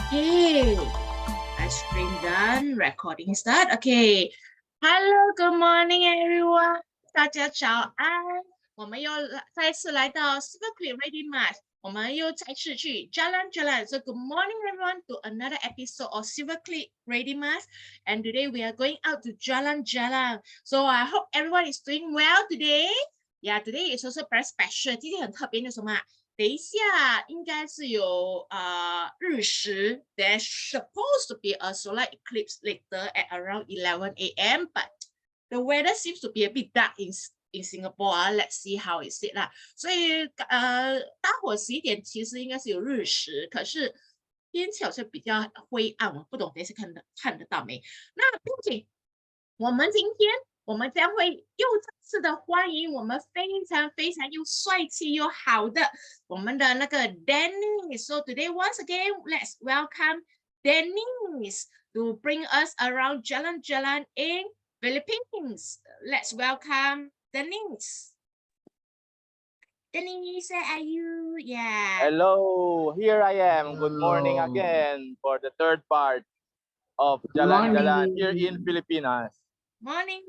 Okay, live stream done, recording start. Okay, hello, good morning everyone. 大家早安。我们又再次来到 Super Ready Math，我们又再次去 Jalan Jalan. So good morning everyone to another episode of Super Ready Math. And today we are going out to Jalan Jalan. So I hope everyone is doing well today. Yeah, today is also very special. 今天很特别的什么？等一下，应该是有日食。There's supposed to be a solar eclipse later at around 11 a.m. But the weather seems to be a bit dark in Singapore. Let's see how is it 啦。所以大伙11点其实应该是有日食，可是天气好像比较灰暗，我不懂等一下看得到没？那并且我们今天。我们将会又再次的欢迎我们非常非常又帅气又好的我们的那个 Dennis. So today once again, let's welcome Dennis to bring us around Jalan Jalan in Philippines. Let's welcome Dennis. Dennis, where are you? Yeah. Hello, here I am. Good morning again for the third part of Jalan Jalan here in Pilipinas. Morning.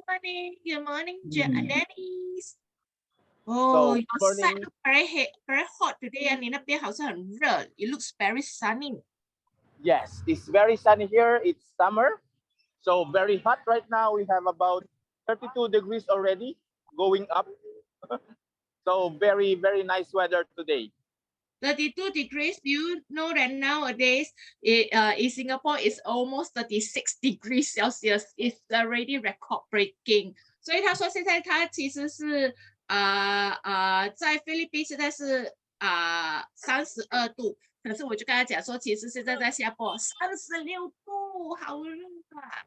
Good morning, Dennis. Oh, your side looks very hot today. 你那边好像很热。It looks very sunny. Yes, it's very sunny here. It's summer, so very hot right now. We have about 32 degrees already, going up. So very, very nice weather today. 32 degrees. Do you know that nowadays in Singapore it's almost 36 degrees Celsius? It's already record breaking. 所以他说现在他其实是在菲律宾现在是32度，可是我就跟他讲说，其实现在在新加坡36度，好热啊。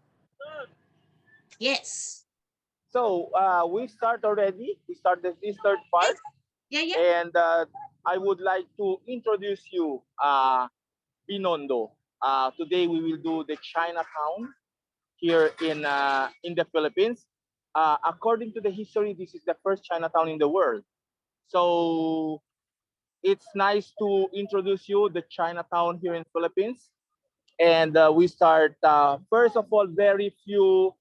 Yes. So we start already. We started this third part. Yeah. And I would like to introduce you Binondo. Today we will do the Chinatown here in the Philippines. According to the history, this is the first Chinatown in the world. So it's nice to introduce you the Chinatown here in Philippines. And we start first of all very few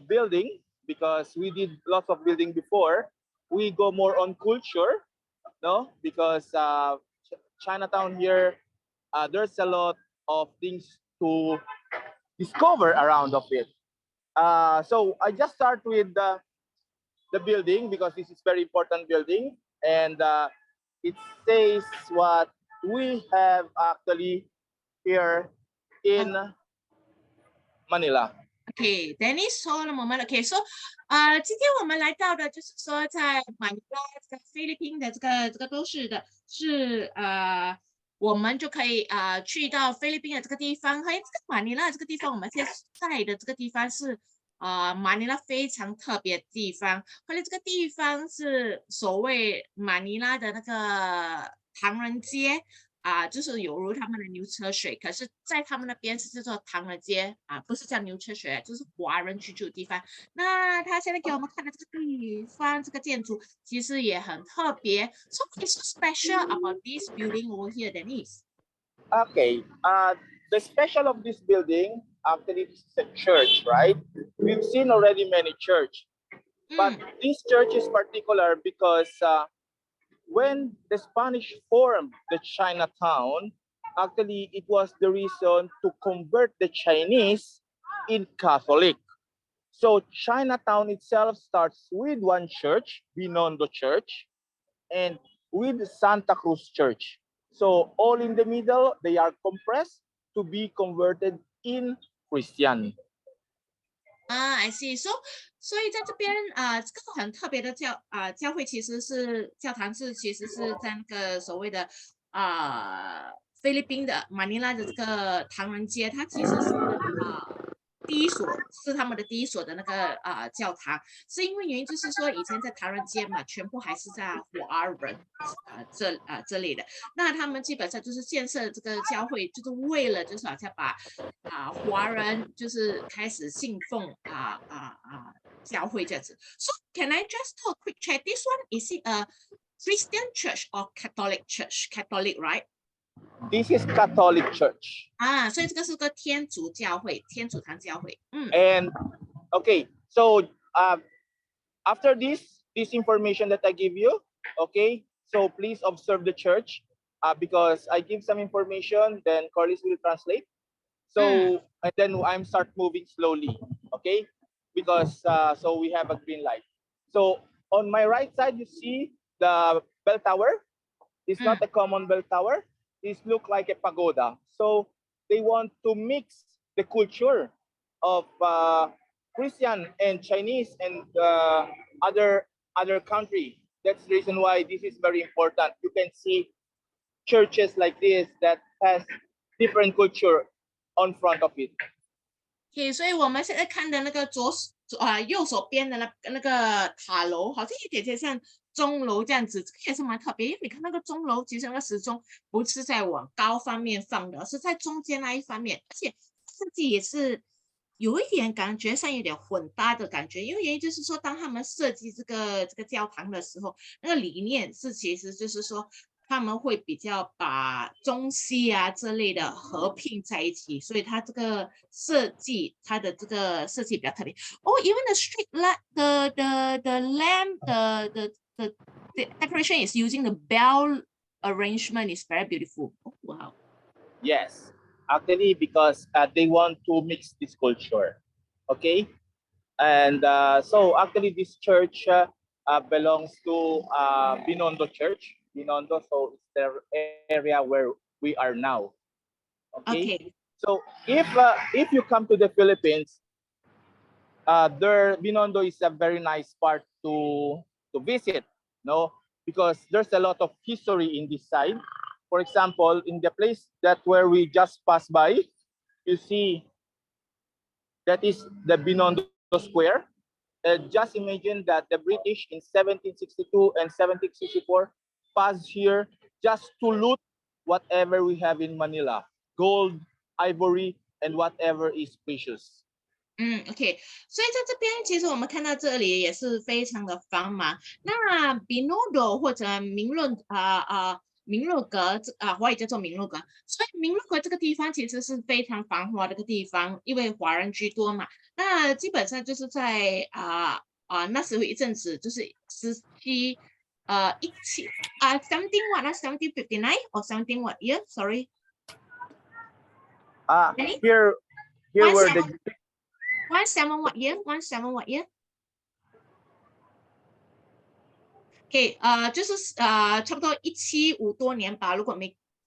building, because we did lots of building before. We go more on culture, no, because Chinatown here, there's a lot of things to discover around of it. So I just start with the building, because this is very important building, and it says what we have actually here in Manila. Okay, Dennis, hold on a moment. Okay, so 今天我们来到的就是说在马尼拉这个菲律宾的这个都市的是我们就可以去到菲律宾的这个地方。这个马尼拉这个地方，我们现在的这个地方是马尼拉非常特别的地方。后来这个地方是所谓马尼拉的那个唐人街。就是犹如他们的牛车水，可是在他们那边是叫做唐人街不是叫牛车水，就是华人居住的地方。那他现在给我们看的这个地方，这个建筑其实也很特别。So what's so special about this building over here, Denise? Okay, the special of this building, actually this is a church, right? We've seen already many church, but this church is particular because when the Spanish formed the Chinatown, actually it was the reason to convert the Chinese in Catholic. So Chinatown itself starts with one church, Binondo Church, and with Santa Cruz Church. So all in the middle, they are compressed to be converted in Christian. I see. So 所以在这边这个很特别的教会其实是教堂其实是在那个所谓的菲律宾的马尼拉的这个唐人街，它其实是第一所是他们的第一所的那个教堂，是因为原因就是说以前在唐人街嘛，全部还是在华人这里的，那他们基本上就是建设这个教会，就是为了就是好像把华人就是开始信奉教会这样子。So can I just do a quick check? This one is it a Christian church or Catholic church? Catholic, right? This is Catholic Church. 啊，所以这个是个天主教会，天主堂教会。And okay, so after this information that I give you, okay, so please observe the church because I give some information, then Corliss will translate. So and then I'm start moving slowly, okay, because so we have a green light. So on my right side, you see the bell tower. It's not a common bell tower. This look like a pagoda. So they want to mix the culture of Christian and Chinese and other country. That's the reason why this is very important. You can see churches like this that has different culture on front of it. OK，所以我们现在看的那个右手边的那个塔楼，好像有点点像钟楼这样子，这个也是蛮特别。因为你看那个钟楼，其实那个时钟不是在往高方面放的，而是在中间那一方面，而且设计也是有一点感觉上有点混搭的感觉。因为原因就是说，当他们设计这个教堂的时候，那个理念是其实就是说。他们会比较把中西啊这类的合并在一起，所以它这个设计，它的这个设计比较特别。Oh, even the street light, the lamp, the decoration is using the bell arrangement is very beautiful. Oh, wow. Yes, actually because they want to mix this culture, okay? And so actually this church belongs to Binondo Church. Binondo, so it's the area where we are now. Okay. So if you come to the Philippines, Binondo is a very nice part to visit, no? Because there's a lot of history in this side. For example, in the place that where we just passed by, you see that is the Binondo Square. Just imagine that the British in 1762 and 1764 passed here just to loot whatever we have in Manila, gold, ivory, and whatever is precious. OK， 所以在这边其实我们看到这里也是非常的繁忙。那 Binondo 或者明伦格华语叫做明伦格，所以明伦格这个地方其实是非常繁华的一个地方，因为华人居多嘛。那基本上就是在那时候一阵子就是17 something what 1759 or something what year sorry here were the 17 what year 17 what year OK 就是差不多175多年吧，如果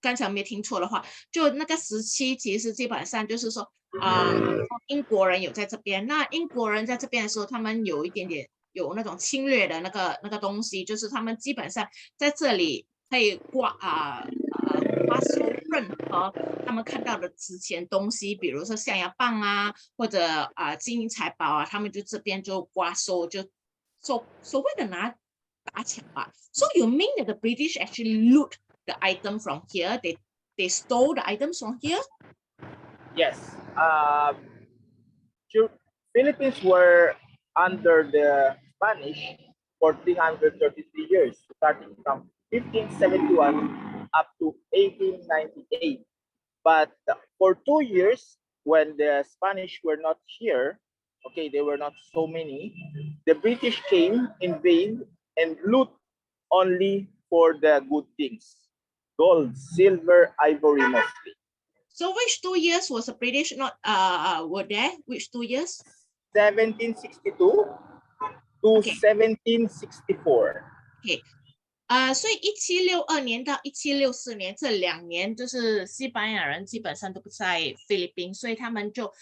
刚才没听错的话，就那个时期其实基本上就是说英国人有在这边，那英国人在这边的时候，他们有一点点有那种侵略的那个东西，就是他们基本上在这里可以刮收任何他们看到的值钱东西，比如说象牙棒啊，或者金银财宝啊，他们就这边就刮收，就所谓的打抢吧。So you mean that the British actually loot the item from here? They stole the items from here? Yes. Philippines were under the Spanish for 333 years, starting from 1571 up to 1898. But for 2 years, when the Spanish were not here, okay, they were not so many, the British came, invade, and loot only for the good things. Gold, silver, ivory mostly. So which 2 years was the British not were there? Which 2 years? 1762 to 1764. Okay. 所以1762年到1764年这2年，就是西班牙人基本上都不在菲律宾，所以他们就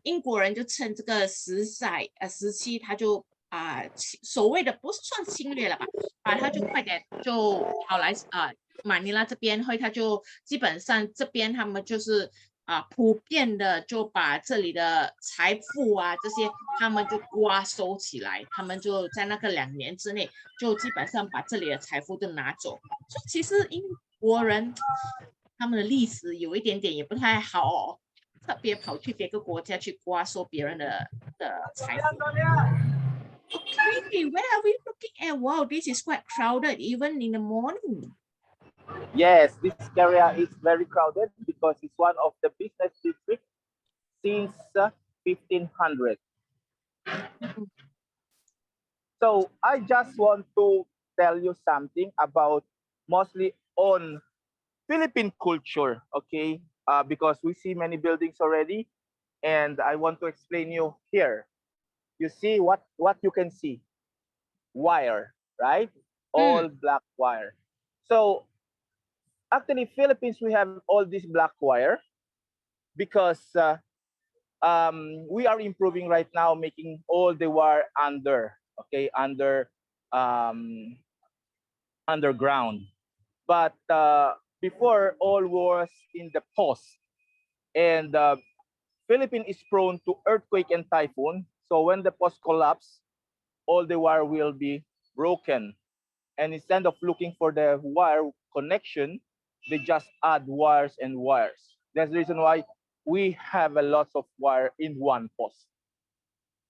英国人就趁这个时期，他就所谓的不是算侵略了吧，他就快点就跑来马尼拉这边，所以他就基本上这边他们就是普遍的就把这里的财富这些他们就刮收起来，他们就在那个2年之内就基本上把这里的财富都拿走。所以其实英国人他们的历史有一点点也不太好哦，特别跑去别个国家去刮收别人的财富。Okay, where are we looking at? Wow, this is quite crowded even in the morning. Yes, this area is very crowded because it's one of the business districts since 1500. So I just want to tell you something about mostly on Philippine culture, okay? Because we see many buildings already, and I want to explain you here. You see what you can see, wire, right? All black wire. So actually, Philippines, we have all this black wire because we are improving right now, making all the wire okay, um, underground. But before, all was in the post, and Philippines is prone to earthquake and typhoon. So when the post collapse, all the wire will be broken. And instead of looking for the wire connection, they just add wires and wires. That's the reason why we have a lot of wire in one post.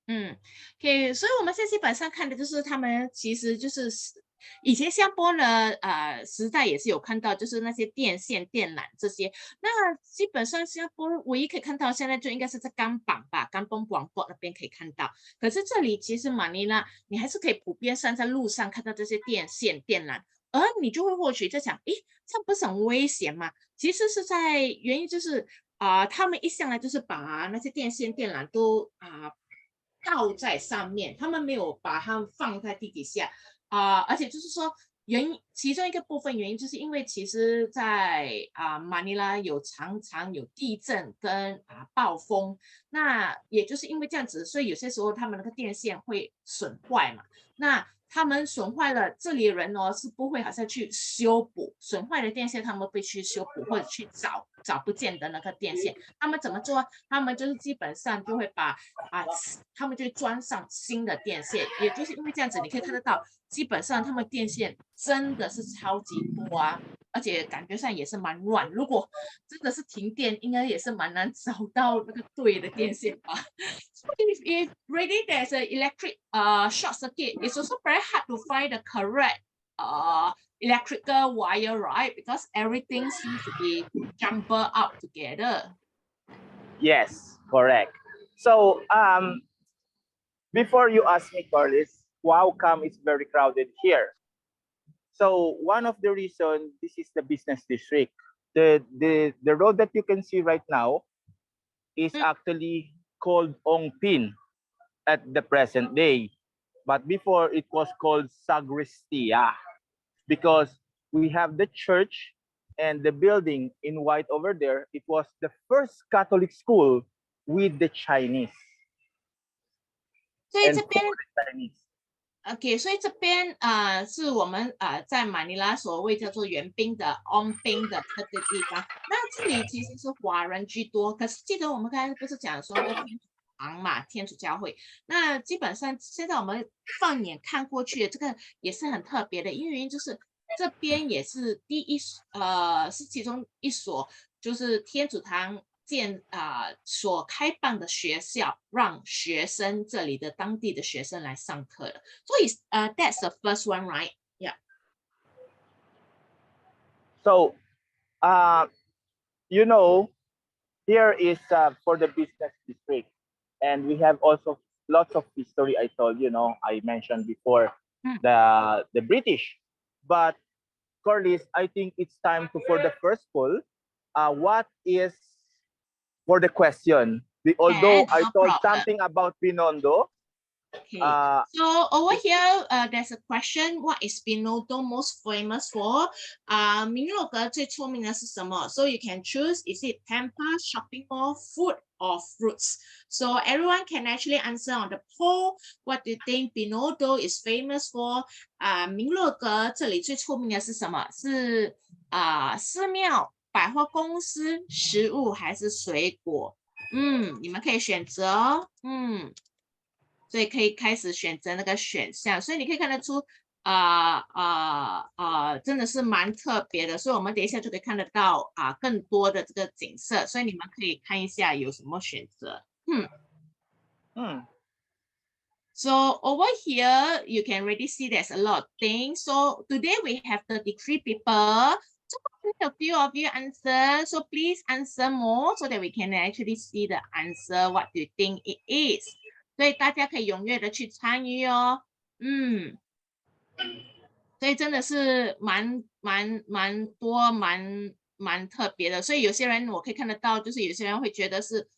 OK，所以我们现在基本上看的就是他们其实就是以前香波呢，时代也是有看到，就是那些电线、电缆这些。那基本上新加坡唯一可以看到，现在就应该是在钢板吧，钢崩广播那边可以看到。可是这里其实马尼拉，你还是可以普遍上在路上看到这些电线、电缆，而你就会或许在想，诶，这样不是很危险吗？其实是在原因就是他们一向来就是把那些电线、电缆都倒在上面，他们没有把它们放在地底下而且就是说其中一个部分原因就是因为其实在马尼拉常常有地震跟暴风，那也就是因为这样子，所以有些时候他们那个电线会损坏嘛，那他们损坏了，这里人哦是不会好像去修补损坏的电线，他们会去修补或者去找不见的那个电线。他们怎么做？他们就是基本上就会把他们就装上新的电线，也就是因为这样子，你可以看得到，基本上他们电线真的是超级多而且感觉上也是蛮乱。如果真的是停电，应该也是蛮难找到那个对的电线吧。So if really there's an electric short circuit, it's also very hard to find the correct electrical wire, right? Because everything seems to be jumbled up together. Yes, correct. So before you ask me, Carlis, how come it's very crowded here? So one of the reasons, this is the business district. The road that you can see right now is actually called Ongpin at the present day. But before it was called Sagristia because we have the church and the building in white over there. It was the first Catholic school with the Chinese. 所以这边 Chinese. OK，所以这边是我们在马尼拉所谓叫做援兵的 on 兵的这个地方。那这里其实是华人居多，可是记得我们刚才不是讲说那个天主堂嘛，天主教会。那基本上现在我们放眼看过去，这个也是很特别的，因为原因就是这边也是是其中一所就是天主堂所开办的学校，让学生这里的当地的学生来上课的。所以that's the first one, right? Yeah. So, you know, here is for the business district, and we have also lots of history. I told you, know, I mentioned before the British, but Corliss, I think it's time for the first poll. What is for the question? Although I told something about Binondo. Okay. So over here, there's a question. What is Binondo most famous for? 明洛格最出名的是什么? So you can choose. Is it temple, shopping mall, food, or fruits? So everyone can actually answer on the poll. What do you think Binondo is famous for? 明洛格这里最出名的是什么？是寺庙、百货公司、食物还是水果？你们可以选择哦。所以可以开始选择那个选项，所以你可以看得出真的是蛮特别的，所以我们等一下就可以看得到更多的这个景色，所以你们可以看一下有什么选择。So over here you can already see there's a lot of things. So today we have 33 people. a few of you answer, so please answer more so that we can actually see the answer. What do you think it is? 所以大家可以踊跃的去参与哦。所以真的是蛮多蛮特别的。所以有些人我可以看得到，就是有些人会觉得是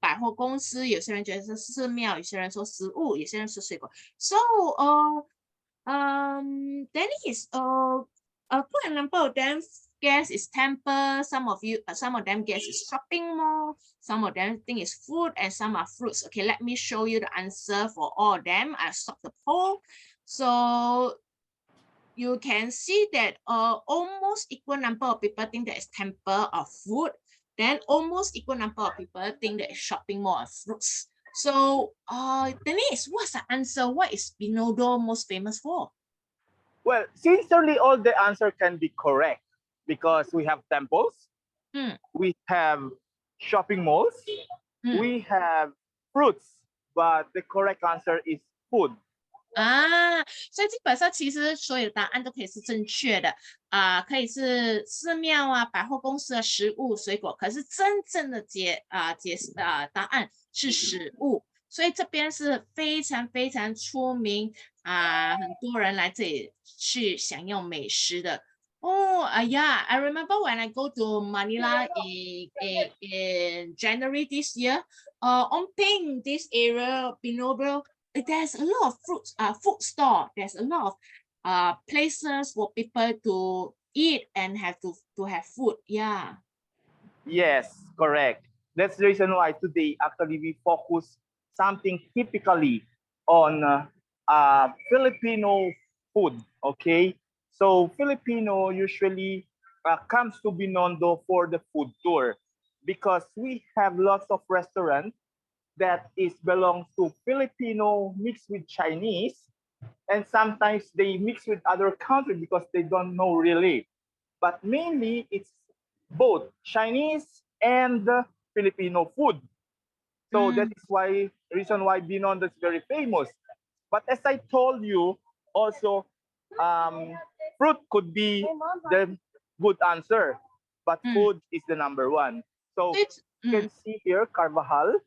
百货公司，有些人觉得是寺庙，有些人说食物，有些人是水果。So Dennis, quite a number of them guess is temple. Some of them guess is shopping mall. Some of them think it's food, and some are fruits. Okay, let me show you the answer for all of them. I stop the poll. So you can see that almost equal number of people think that it's temple or food. Then almost equal number of people think that it's shopping mall or fruits. So, Denise, what's the answer? What is Binondo most famous for? Well, sincerely, all the answer can be correct because we have temples, we have shopping malls, we have fruits, but the correct answer is food. 所以基本上其实所有的答案都可以是正确的可以是寺庙啊、百货公司的食物、水果，可是真正的答案是食物。所以这边是非常非常出名很多人来这里去享用美食的。Yeah, I remember when I go to Manila in January this year, on Ping, this area, Binondo, there's a lot of food store. There's a lot of places for people to eat and have to have food. Yeah. Yes, correct. That's the reason why today actually we focus something typically on Filipino food. Okay, so Filipino usually comes to Binondo for the food tour because we have lots of restaurants that is belongs to Filipino mixed with Chinese, and sometimes they mix with other countries because they don't know really. But mainly it's both Chinese and Filipino food. So that is why reason why Binondo is very famous. But as I told you, also fruit could be the good answer, but food is the number one. So you can see here Carvajal.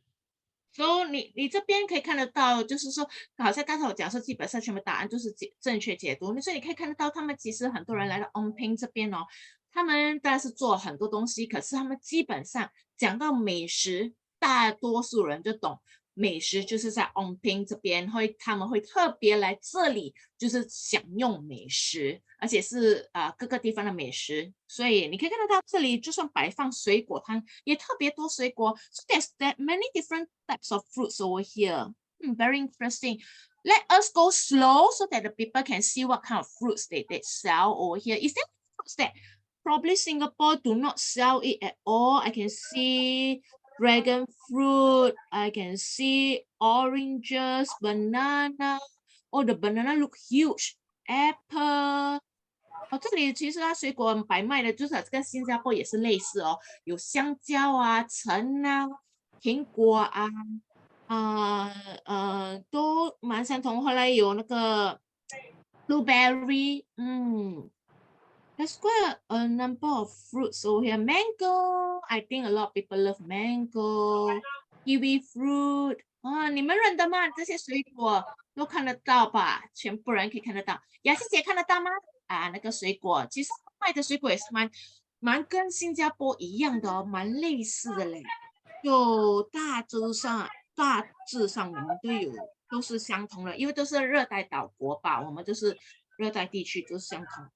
So 你这边可以看得到，就是说，好像刚才我讲说，基本上全部答案都是正确解读。所以你可以看得到，他们其实很多人来到 On Ping 这边哦，他们当然是做很多东西，可是他们基本上讲到美食，大多数人就懂。美食就是在 On Ping 这边他们会特别来这里，就是享用美食，而且是各个地方的美食。所以你可以看得到这里，就算摆放水果摊，也特别多水果。So there's that many different types of fruits over here. Very interesting. Let us go slow so that the people can see what kind of fruits they sell over here. Is there fruits that probably Singapore do not sell it at all? I can see dragon fruit. I can see oranges, banana. Oh, the banana look huge. Apple. 这里其实它水果摆卖的，就是跟新加坡也是类似哦，有香蕉啊、橙啊、苹果都蛮相同。后来有那个 blueberry，there's quite a number of fruits over here. Mango, I think a lot of people love mango. Kiwi fruit. 你们认得吗？这些水果都看得到吧？全部人可以看得到。雅欣姐看得到吗？那个水果，其实卖的水果也是蛮跟新加坡一样的哦，蛮类似的嘞。就大致上我们都是相同的，因为都是热带岛国吧，我们都是热带地区，都是相同。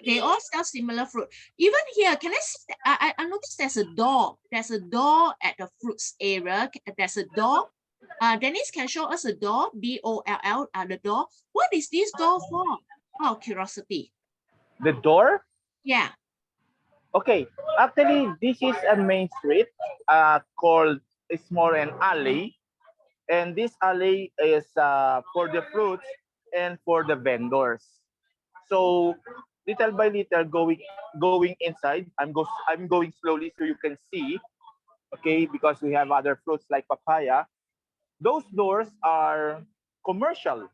they all sell similar fruit. Even here, can I see that? I noticed there's a door. There's a door at the fruits area. There's a door. Dennis can show us a door. DOLL. The door. What is this door for? Oh, curiosity. The door? Yeah. Okay, actually this is a main street called it's more an alley, and this alley is for the fruits and for the vendors. So little by little going inside, I'm going slowly so you can see, okay, because we have other fruits like papaya. Those doors are commercial,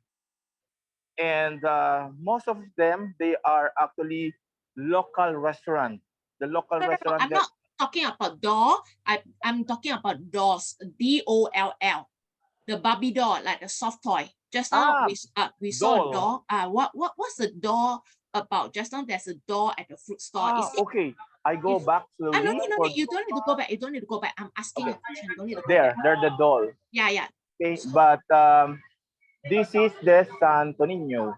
and most of them they are actually local restaurant. The local No, restaurant I'm not talking about doll. I'm talking about dolls. DOLL. The Barbie doll, like the soft toy. Just now we saw a doll. What's the doll about? Just now there's a doll at the fruit store. Okay. I go back slowly. No, you don't need to go back. You don't need to go back. I'm asking a question. You don't need to go There, back. there's the doll. Yeah. Okay, but this is the Santo Niño.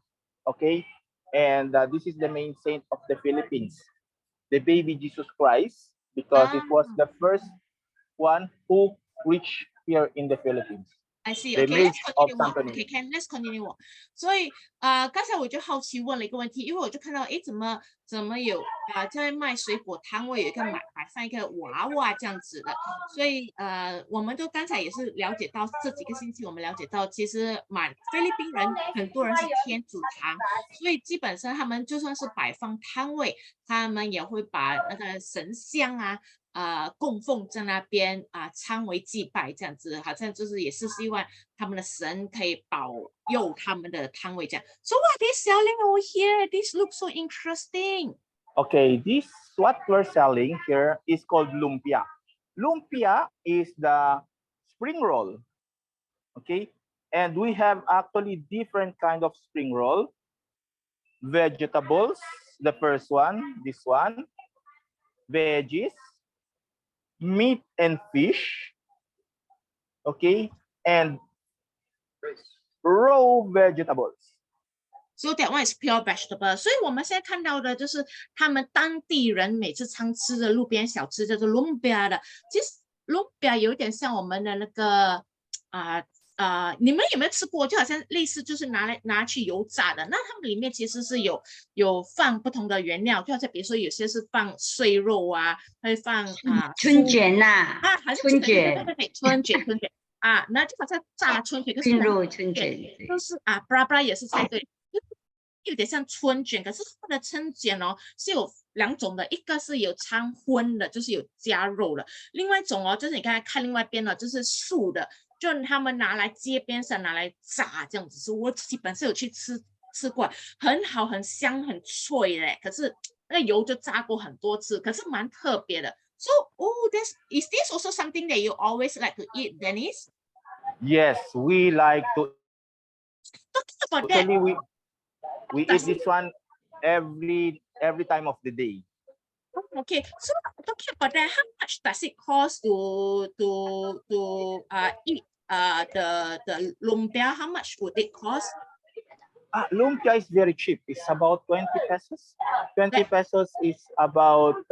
Okay, and this is the main saint of the Philippines, the baby Jesus Christ, because it was the first one who reached here in the Philippines. I see. The Okay, image let's of continue. Santo Niño. Okay, let's continue. 所以刚才我就好奇问了一个问题，因为我就看到，怎么有在卖水果摊位有一个摆放一个娃娃这样子的，所以我们都刚才也是了解到这几个星期我们了解到，其实菲律宾人很多人是天主堂，所以基本上他们就算是摆放摊位，他们也会把那个神像供奉在那边参为祭拜这样子，好像就是也是希望他们的神可以保佑他们的摊位这样。So what are they selling over here? This looks so interesting. Okay, this what we're selling here is called lumpia. Lumpia is the spring roll. Okay, and we have actually different kind of spring roll. Vegetables, the first one, this one. Veggies, meat and fish, okay, and raw vegetables. So that one is pure vegetable. 所以我们现在看到的就是他们当地人每次常吃的路边小吃，叫做 lumpia 的。其实 lumpia 有点像我们的那个你们有没有吃过？就好像类似就是拿去油炸的。那它们里面其实是有放不同的原料，就好像比如说有些是放碎肉会放春卷好像春卷，对，春卷那就好像炸春卷，熏肉春卷都是布拉布拉也是猜对。有点像春卷，可是它的春卷是有2种的，一个是有掺荤的，就是有加肉的；另外一种就是你刚才看另外一边就是素的，就他们拿来街边上拿来炸这样子。我自己本身有去吃过，很好，很香，很脆嘞。可是那油就炸过很多次，可是蛮特别的。So, is this also something that you always like to eat, Dennis? Yes, we like to. Talking about that. We eat this one every time of the day. Okay, so talking about that, how much does it cost to eat the lumpia? How much would it cost? Lumpia is very cheap. It's about 20 pesos. 20 pesos is about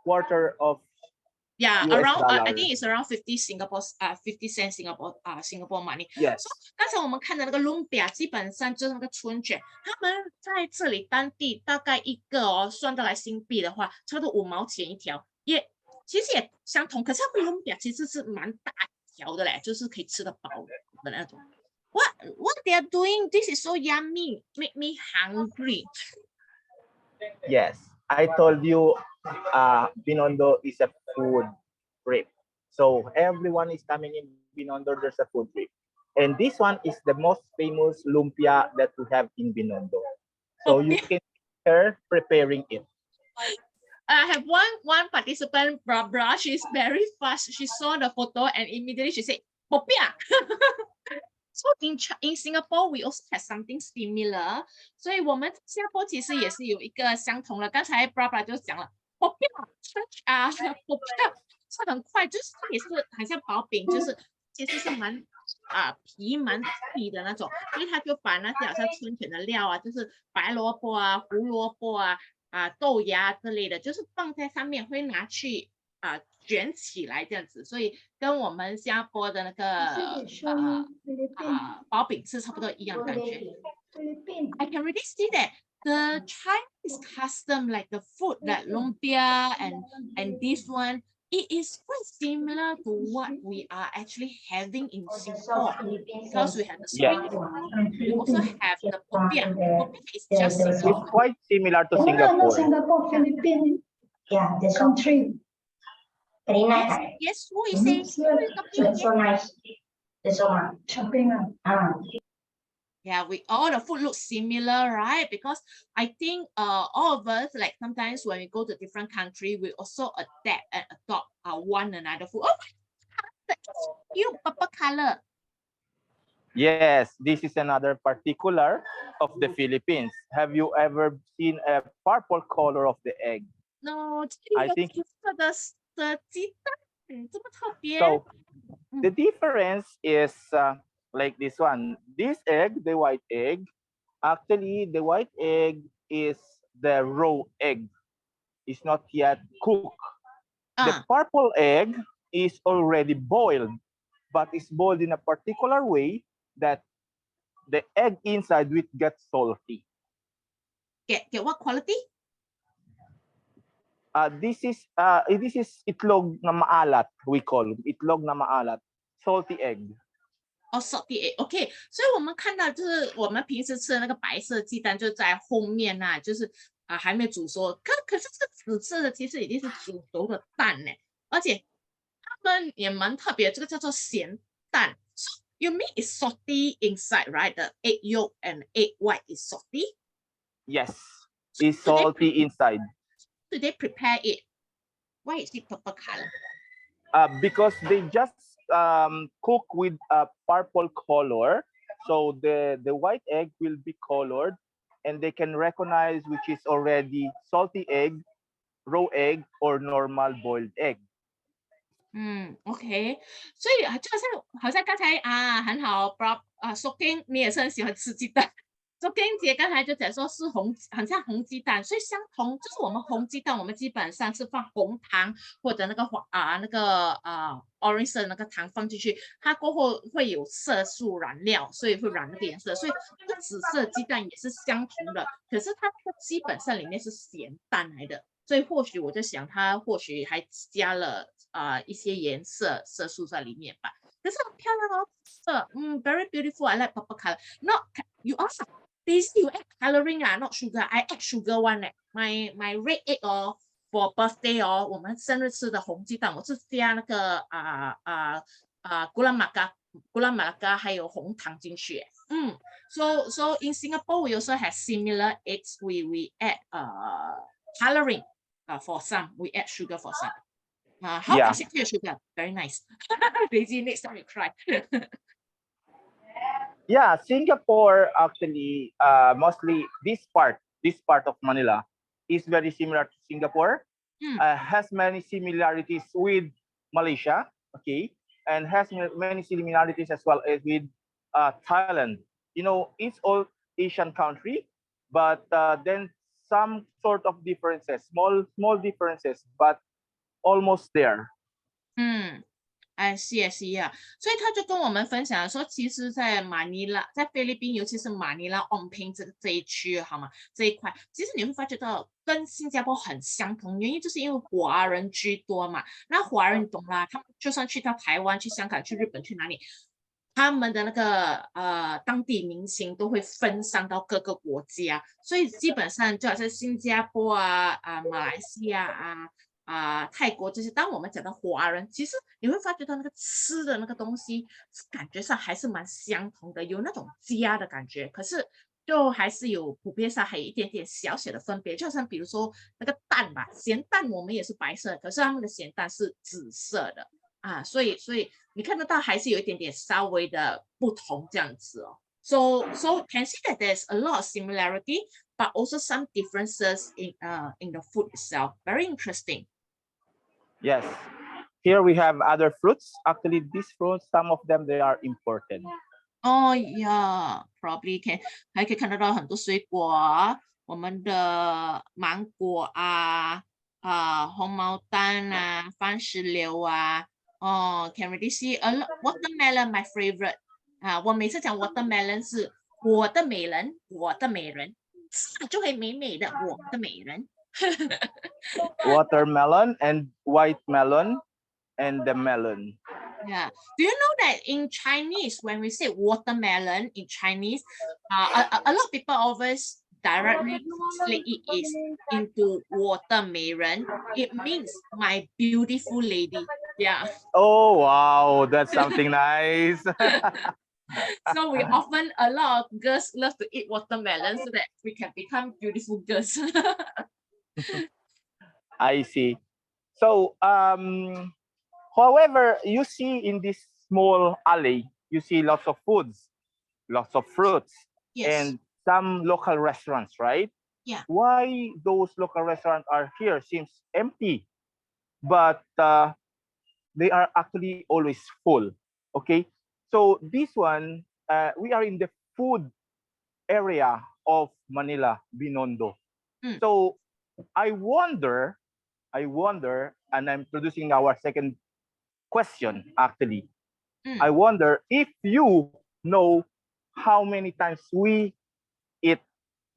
quarter of around dollar. I think it's around 50 cents Singapore money. Yes. So 刚才我们看的那个 lumpia 基本上就是那个春卷，他们在这里当地大概一个算得来新币的话，差不多5毛钱一条，其实也相同。可是他们 lumpia 其实是蛮大条的嘞，就是可以吃得饱的那种。What they are doing? This is so yummy. Make me hungry. Yes, I told you, Binondo is a food trip. So everyone is coming in Binondo. There's a food trip, and this one is the most famous lumpia that we have in Binondo. So you can see her preparing it. I have one participant, Barbara. She's very fast. She saw the photo and immediately she said, "Popia." So in Singapore, we also have something similar. 所以我们新加坡其实也是有一个相同的。刚才 Barbara 就讲了 ，Popia 是很快，就是也是很像薄饼，就是其实是皮蛮细的那种，所以他就把那些好像春卷的料就是白萝卜胡萝卜豆芽之类的，就是放在上面会拿去卷起来这样子，所以跟我们新加坡的那个薄饼是差不多一样的感觉。I can really see that the Chinese custom, like the food, that lumpia and this one, it is quite similar to what we are actually having in Singapore, because we have the spring roll, we also have the popiah. Popiah is just Singapore. It's quite similar to Singapore. Singapore, Philippines. Yeah, the country. Very nice. Yes, who is saying? It's so nice. It's so much. Shopping. Yeah, we all the food looks similar, right? Because I think all of us, like sometimes when we go to different country, we also adapt and adopt one another food. Oh, that's cute, purple color. Yes, this is another particular of the Philippines. Have you ever seen a purple color of the egg? No, I think 这个的鸡蛋，这么特别。 so. The difference is like this one. This egg, the white egg, actually the white egg is the raw egg. It's not yet cooked. The purple egg is already boiled, but it's boiled in a particular way that the egg inside will get salty. Get what quality? This is itlog na maalat, we call itlog na maalat, salty egg. Oh, salty egg. OK， 所以我们看到就是我们平时吃的那个白色鸡蛋就在后面呐、就是还没煮熟。可是这个紫色的其实已经是煮熟的蛋呢，而且他们也蛮特别，这个叫做咸蛋。So you mean it's salty inside, right? The egg yolk and egg white is salty. Yes, it's salty inside. Do they prepare it? Why is it purple color? Because they just cook with a purple color, so the white egg will be colored, and they can recognize which is already salty egg, raw egg, or normal boiled egg. OK， 所以就好像刚才很好 ，Bob Soking 你也是很喜欢吃鸡蛋。Soking 姐刚才就讲说是很像红鸡蛋，所以相同就是我们红鸡蛋，我们基本上是放红糖或者那个orange 色的那个糖放进去，它过后会有色素染料，所以会染那个颜色。所以这个紫色鸡蛋也是相同的，可是它基本上里面是咸蛋来的。所以或许我就想，它或许还加了一些颜色色素在里面吧。可是很漂亮哦，色，very beautiful. I like purple color. Not you also this you add coloring not sugar. I add sugar one. My red egg for birthday 我们生日吃的红鸡蛋，我是加那个古拉马嘎还有红糖进去。So in Singapore we also have similar eggs. We add coloring. For some, we add sugar for some. How is it your sugar? Very nice. Daisy, next time you try. Yeah, Singapore actually mostly this part of Manila is very similar to Singapore. Has many similarities with Malaysia, okay, and has many similarities as well as with Thailand. You know, it's all Asian country, but then some sort of differences, small differences, but almost there. I see, I see 啊，所以他就跟我们分享说，其实，在马尼拉，在菲律宾，尤其是马尼拉、昂坪这一区，好吗？这一块，其实你会发觉到跟新加坡很相同，原因就是因为华人居多嘛。那华人你懂啦，他们就算去到台湾、去香港、去日本、去哪里，他们的那个当地明星都会分散到各个国家，所以基本上就好像新加坡马来西亚泰国这些，当我们讲到华人，其实你会发觉到那个吃的那个东西，感觉上还是蛮相同的，有那种家的感觉。可是就还是有普遍上还有一点点小小的分别，就像比如说那个蛋吧，咸蛋我们也是白色，可是他们的咸蛋是紫色的所以你看得到还是有一点点稍微的不同这样子哦。So can see that there's a lot of similarity, but also some differences in the food itself. Very interesting. Yes. Here we have other fruits. Actually, these fruits, some of them, they are imported. Oh yeah, probably can 还可以看得到很多水果我们的芒果红毛丹番石榴can really see a lot. Watermelon, my favorite. 我每次讲 watermelon 是我的美人，我的美人，吃了就会美美的，我的美人。Watermelon and white melon and the melon. Yeah. Do you know that in Chinese, when we say watermelon in Chinese, a lot of people always directly translate it into watermelon. It means my beautiful lady. Yeah. Oh, wow. That's something nice. So we often, a lot of girls love to eat watermelon so that we can become beautiful girls. I see. So, however, you see in this small alley, you see lots of foods, lots of fruits, Yes. and some local restaurants, right? Yeah. Why those local restaurants are here seems empty, but they are actually always full. Okay, so this one, we are in the food area of Manila, Binondo. Mm. So I wonder, and I'm producing our second question actually. Mm. I wonder if you know how many times we eat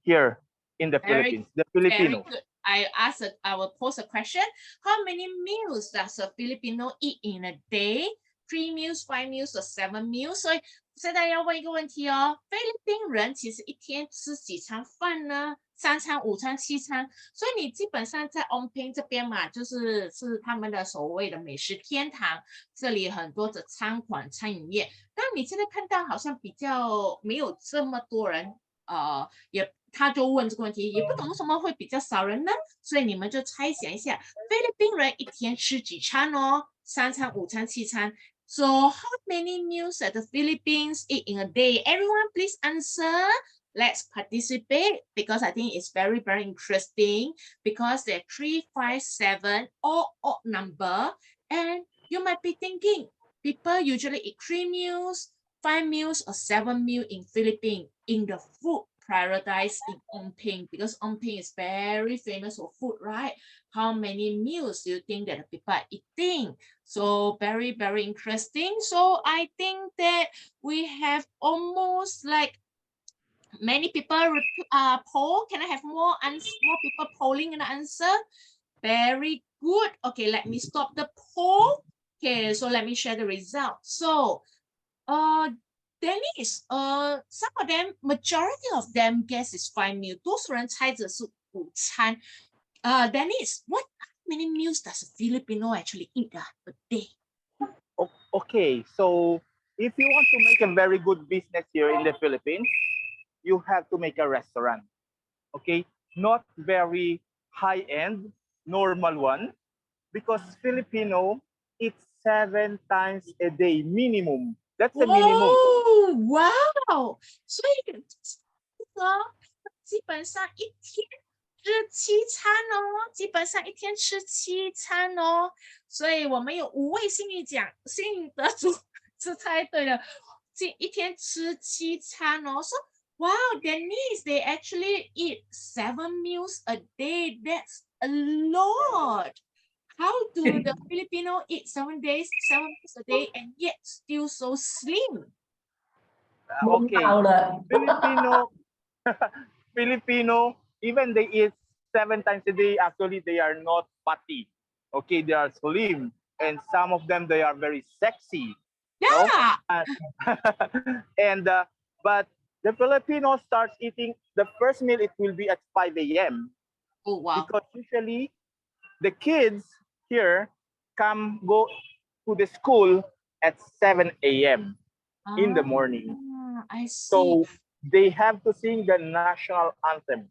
here in the Philippines, the Very Filipino. good. I will pose a question. How many meals does a Filipino eat in a day? 3 meals, 5 meals, or 7 meals? 所以现在要问一个问题哦，菲律宾人其实一天吃几餐饭呢？3餐、5餐、7餐，所以你基本上在 Onping 这边嘛，是他们的所谓的美食天堂，这里很多的餐馆、餐饮业。但你现在看到好像比较没有这么多人，他就问这个问题，也不懂为什么会比较少人呢？所以你们就猜想一下，菲律宾人一天吃几餐哦？3餐、5餐、7餐。So how many meals at the Philippines eat in a day? Everyone, please answer. Let's participate because I think it's very, very interesting because there are 3, 5, 7, all odd number. And you might be thinking, people usually eat 3 meals, 5 meals, or 7 meals in Philippines in the food paradise in Onping because Onping is very famous for food, right? How many meals do you think that the people are eating? So very, very interesting. So I think that we have almost like many people poll. Can I have more people polling an answer? Very good. Okay, let me stop the poll. Okay, so let me share the result. So, Dennis, some of them, majority of them guess is 5 meals. 多数人猜着是午餐。Dennis, what many meals does a Filipino actually eat a day? Okay, so if you want to make a very good business here in the Philippines, you have to make a restaurant. Okay, not very high-end, normal one, because Filipino eats 7 times a day minimum. That's the minimum. Oh, wow! 所以基本上一天吃7餐哦，基本上一天吃7餐哦。所以我们有5位幸运得主是猜对了，一天吃7餐哦。So wow, Denise, they actually eat 7 meals a day. That's a lot. How do the Filipino eat 7 meals a day and yet still so slim? Okay, Filipino, even they eat 7 times a day, actually they are not fatty. Okay, they are slim, and some of them they are very sexy. Yeah. And but the Filipino starts eating the first meal. It will be at 5 a.m. Oh wow. Because usually the kids here go to the school at 7 a.m. in the morning. I see. So they have to sing the national anthem.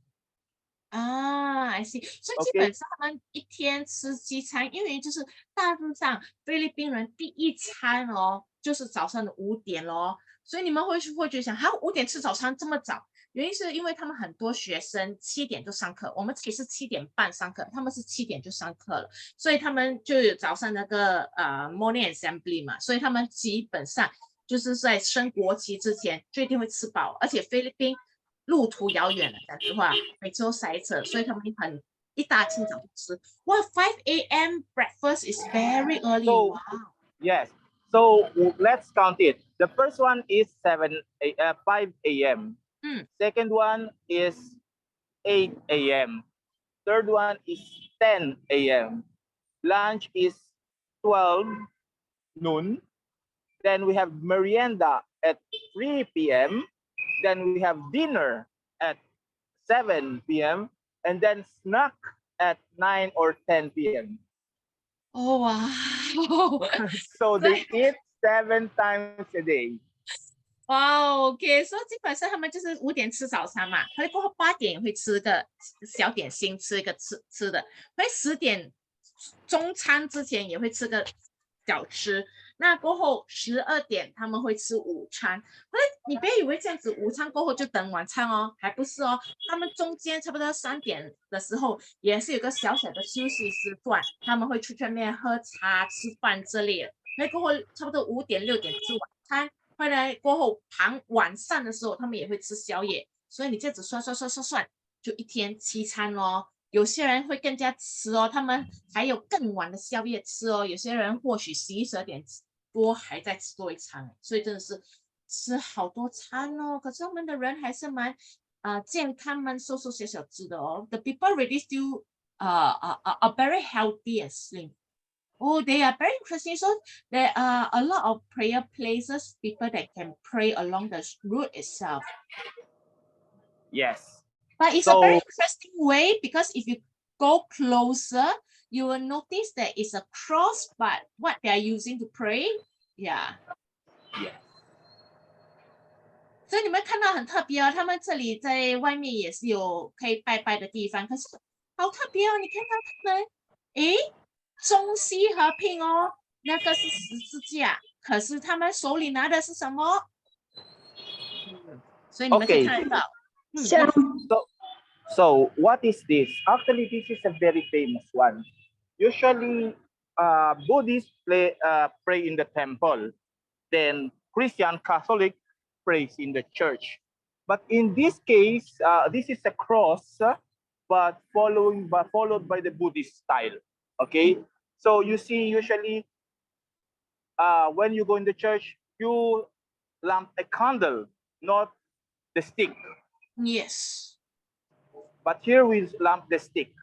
I see. 所以基本上他们一天吃7餐，因为就是大致上菲律宾人第一餐哦，就是早上的5点咯。所以你们会觉得想，哈，5点吃早餐这么早？原因是因为他们很多学生7点就上课，我们其实7点半上课，他们是7点就上课了，所以他们就有早上那个morning assembly 嘛，所以他们基本上就是在升国旗之前就一定会吃饱，而且菲律宾路途遥远了，讲实话，每次都塞车，所以他们一大清早就吃。哇，5 a.m. breakfast is very early. So, wow. Yes. So let's count it. The first one is 5 a.m. Second one is 8 a.m. Third one is 10 a.m. Lunch is 12 noon. Then we have merienda at 3 p.m. Then we have dinner at 7 p.m. and then snack at 9 or 10 p.m. Oh wow. So they eat 7 times a day. 哇 ，OK， 所以基本上他们就是5点吃早餐嘛，后来过后8点也会吃个小点心，吃一个吃的，后来10点中餐之前也会吃个小吃，那过后12点他们会吃午餐，后来你别以为这样子午餐过后就等晚餐哦，还不是哦，他们中间差不多3点的时候也是有个小小的休息时段，他们会出去外面喝茶、吃饭之类的，那过后差不多5点6点吃晚餐。回来过后，晚上的时候，他们也会吃宵夜，所以你这样子算，就一天7餐哦。有些人会更加吃哦，他们还有更晚的宵夜吃哦。有些人或许11、12点多还在吃多一餐，所以真的是吃好多餐哦。可是他们的人还是蛮健康、蛮瘦小小只的哦。The people really still are very healthy and slim. Oh, they are very interesting. So there are a lot of prayer places, people that can pray along the route itself. Yes. But it's a very So interesting way because if you go closer, you will notice that it's a cross, but what they are using to pray, yeah. yes. 所以你们看到很特别哦，他们这里在外面也是有可以拜拜的地方，可是好特别哦，你看到他们，诶，中西合并哦，那个是十字架，可是他们手里拿的是什么？所以你们可以 Okay. 看得到，像 So what is this? Actually, this is a very famous one. Usually, Buddhists pray in the temple. Then Christian Catholic prays in the church. But in this case, this is a cross, but followed by the Buddhist style. Okay. So you see, usually, when you go in the church, you lamp a candle, not the stick. yes. But here we lamp the stick.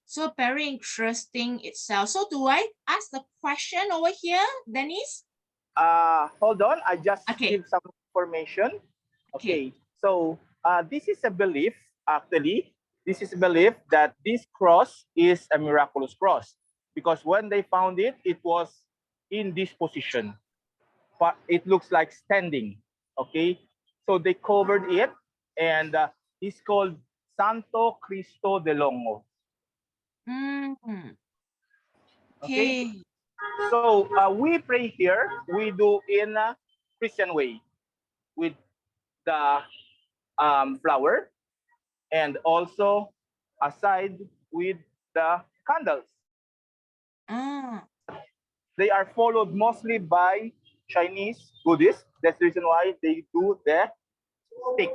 So very interesting itself. So do I ask the question over here, Dennis? Hold on, I just Okay. give some information. Okay. Okay, so this is a belief, actually. This is a belief that this cross is a miraculous cross because when they found it, it was in this position, but it looks like standing. Okay, so they covered it, and it's called Santo Cristo de Longo. Okay, Okay. so we pray here. We do in a Christian way with the flower, and also aside with the candles. They are followed mostly by Chinese Buddhists. That's the reason why they do the stick.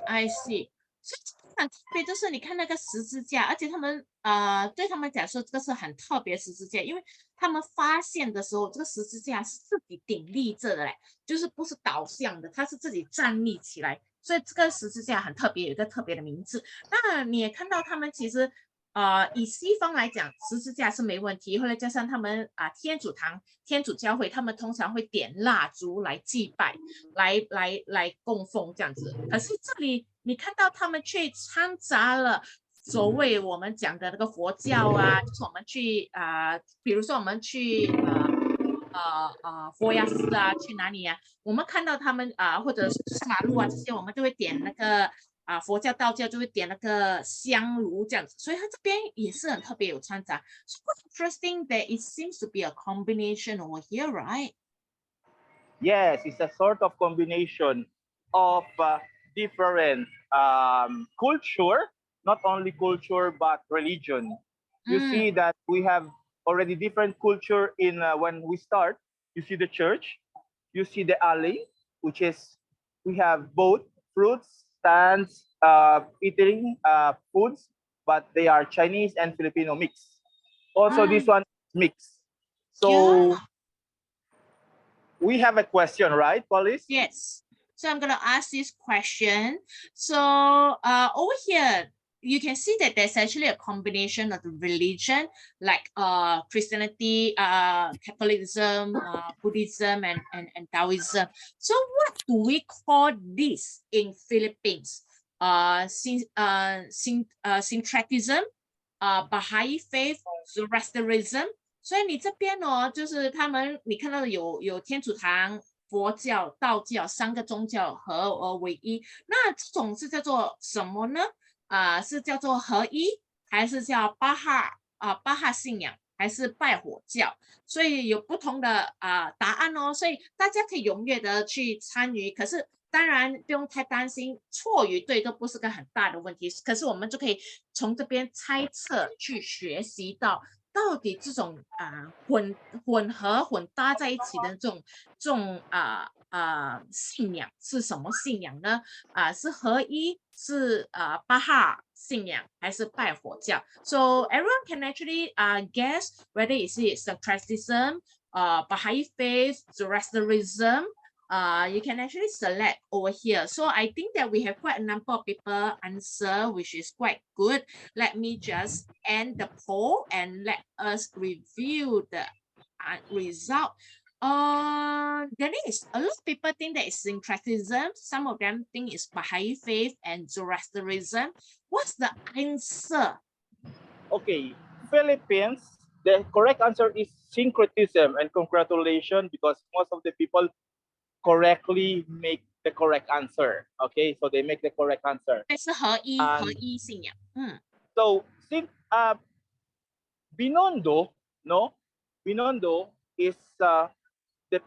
I see. 所以这个很特别，就是你看那个十字架，而且他们对他们讲说这个是很特别十字架，因为他们发现的时候，这个十字架是自己顶立着的嘞，就是不是倒向的，它是自己站立起来，所以这个十字架很特别，有一个特别的名字。那你也看到他们其实以西方来讲，十字架是没问题，后来加上他们天主堂、天主教会，他们通常会点蜡烛来祭拜，来供奉这样子。可是这里你看到他们却掺杂了所谓我们讲的那个佛教啊，就是我们去比如说我们去佛牙寺啊，去哪里啊？我们看到他们或者是马路啊这些，我们就会点那个佛教、道教就会点那个香炉这样子，所以它这边也是很特别有掺杂。So what's interesting that it seems to be a combination over here, right? Yes, it's a sort of combination of different culture, not only culture but religion. You see that we have already different culture in when we start. You see the church, you see the alley, which is we have both fruits, stands, eating foods, but they are Chinese and Filipino mix. Also, this one mix. So we have a question, right, Police? Yes. So I'm going to ask this question. So over here, you can see that there's actually a combination of the religion, like Christianity, Catholicism, Buddhism, and Taoism. So what do we call this in Philippines? Syncretism, Baha'i faith, Zoroastrianism, 所以你这边哦，就是他们你看到的有天主堂、佛教、道教3个宗教合而为一，那这种是叫做什么呢？是叫做合一，还是叫巴哈信仰，还是拜火教？所以有不同的答案哦，所以大家可以踊跃的去参与。可是当然不用太担心，错与对都不是个很大的问题。可是我们就可以从这边猜测去学习到底这种混合混搭在一起的这种信仰是什么信仰呢？是合一，是巴哈信仰，还是拜火教？So everyone can actually guess whether it's syncretism, Baha'i faith, Zoroastrianism. You can actually select over here. So I think that we have quite a number of people answer, which is quite good. Let me just end the poll and let us review the result. There is a lot of people think that it's syncretism. Some of them think it's Baha'i faith and Zoroastrianism. What's the answer? Okay, Philippines, the correct answer is syncretism, and congratulations because most of the people correctly make the correct answer. Okay, so they make the correct answer. 是合一信仰。So Binondo, no, Binondo is the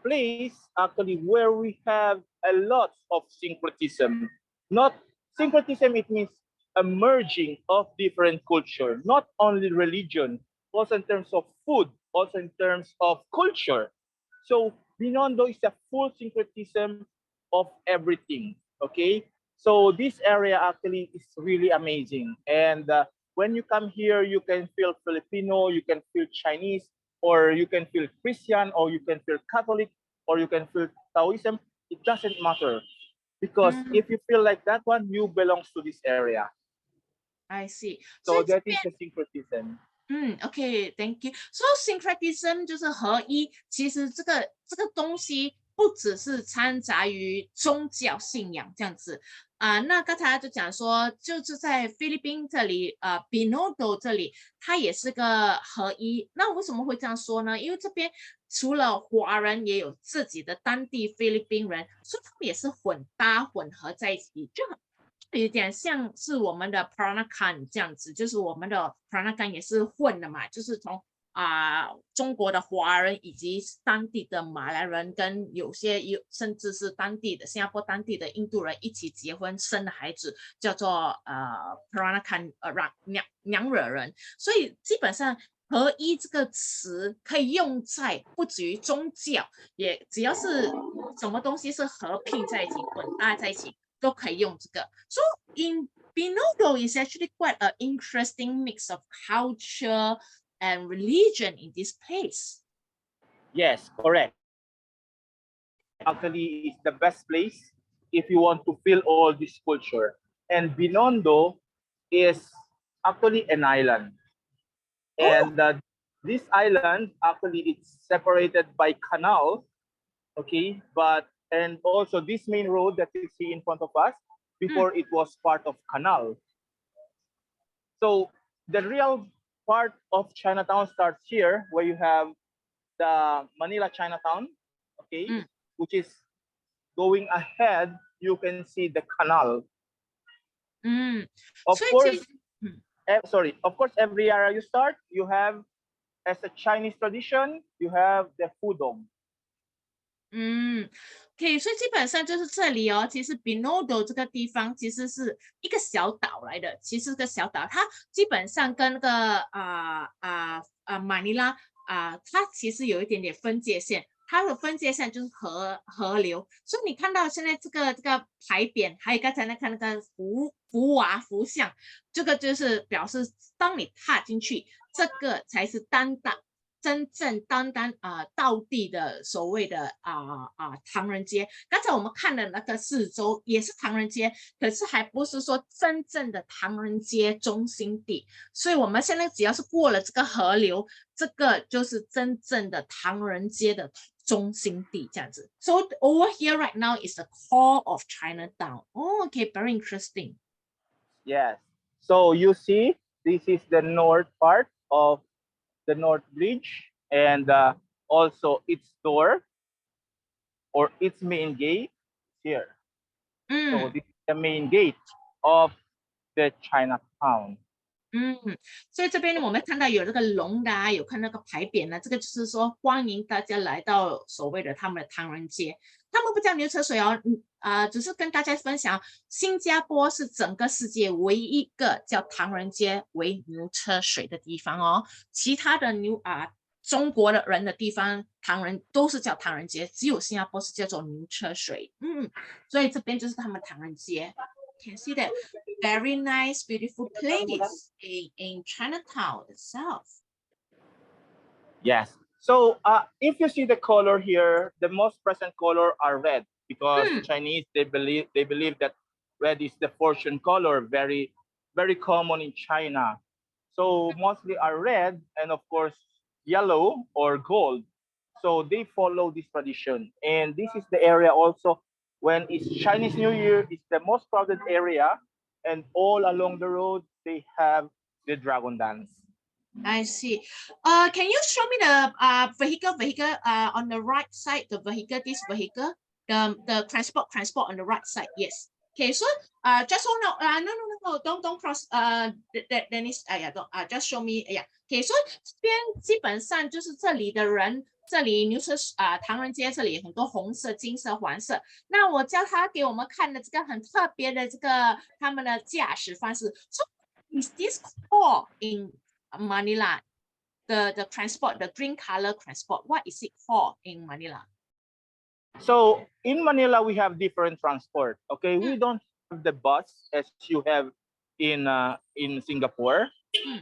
place actually where we have a lot of syncretism. Not syncretism, it means a merging of different culture, not only religion, also in terms of food, also in terms of culture. So Binondo is a full syncretism of everything. Okay, so this area actually is really amazing, and when you come here, you can feel Filipino, you can feel Chinese, or you can feel Christian, or you can feel Catholic, or you can feel Taoism. It doesn't matter, because if you feel like that one, you belongs to this area. I see. So that is the syncretism. OK, thank you. So syncretism 就是合一，其实这个东西不只是掺杂于宗教信仰这样子那刚才就讲说，就是在菲律宾这里Binondo 这里，它也是个合一。那为什么会这样说呢？因为这边除了华人，也有自己的当地菲律宾人，所以他们也是混合在一起，就有点像是我们的 Peranakan 这样子，就是我们的 Peranakan 也是混的嘛，就是从中国的华人以及当地的马来人，跟甚至是新加坡当地的印度人一起结婚生的孩子，叫做Peranakan 娘惹人，所以基本上合一这个词可以用在不止于宗教，也只要是什么东西是合并在一起、混搭在一起，都可以用这个。So in Binondo is actually quite an interesting mix of culture and religion in this place. Yes, correct. Actually, it's the best place if you want to feel all this culture. And Binondo is actually an island. And this island, actually, it's separated by canal, okay? And also this main road that you see in front of us, before it was part of canal. So the real part of Chinatown starts here, where you have the Manila Chinatown, okay? Which is going ahead, you can see the canal. Of course, of course, every area you start, you have, as a Chinese tradition, you have the fudong. 可以，所以基本上就是这里哦。其实 Binondo 这个地方其实是一个小岛来的，其实是个小岛，它基本上跟那个马尼拉它其实有一点点分界线。它的分界线就是河流，所以你看到现在这个牌匾，还有刚才那个符像，这个就是表示当你踏进去，这个才是真正道地的所谓的唐人街。刚才我们看的那个四周也是唐人街，可是还不是说真正的唐人街中心地。所以我们现在只要是过了这个河流，这个就是真正的唐人街的中心地这样子。So over here right now is the core of Chinatown. Oh, okay, very interesting. Yes. So you see, this is the north part of the North Bridge, and also its door or its main gate here. So this is the main gate of the Chinatown. 所以这边我们看到有这个龙的啊，有看那个牌匾呢，这个就是说欢迎大家来到所谓的他们的唐人街。他们不叫牛车水哦，只是跟大家分享，新加坡是整个世界唯一一个叫唐人街为牛车水的地方哦，其他的中国的人的地方，唐人都是叫唐人街，只有新加坡是叫做牛车水。所以这边就是他们唐人街。Can see that very nice, beautiful place in Chinatown itself. Yes. So if you see the color here, the most present color are red because Chinese they believe that red is the fortune color, very common in China. So mostly are red and of course yellow or gold. So they follow this tradition, and this is the area also when it's Chinese New Year. It's the most crowded area, and all along the road they have the dragon dance. I see. Can you show me the vehicle on the right side? The vehicle, this vehicle, the transport on the right side. Yes. Okay. So just hold on. No. Don't cross. Dennis. Yeah. Don't. Just show me. Yeah. Okay. So 这边基本上就是这里的人。这里牛车唐人街这里很多红色、金色、黄色。那我教他给我们看的这个很特别的这个他们的驾驶方式。So is this called in Manila? The transport, the green color transport. What is it called in Manila? So in Manila we have different transport. Okay, we don't have the bus as you have in Singapore.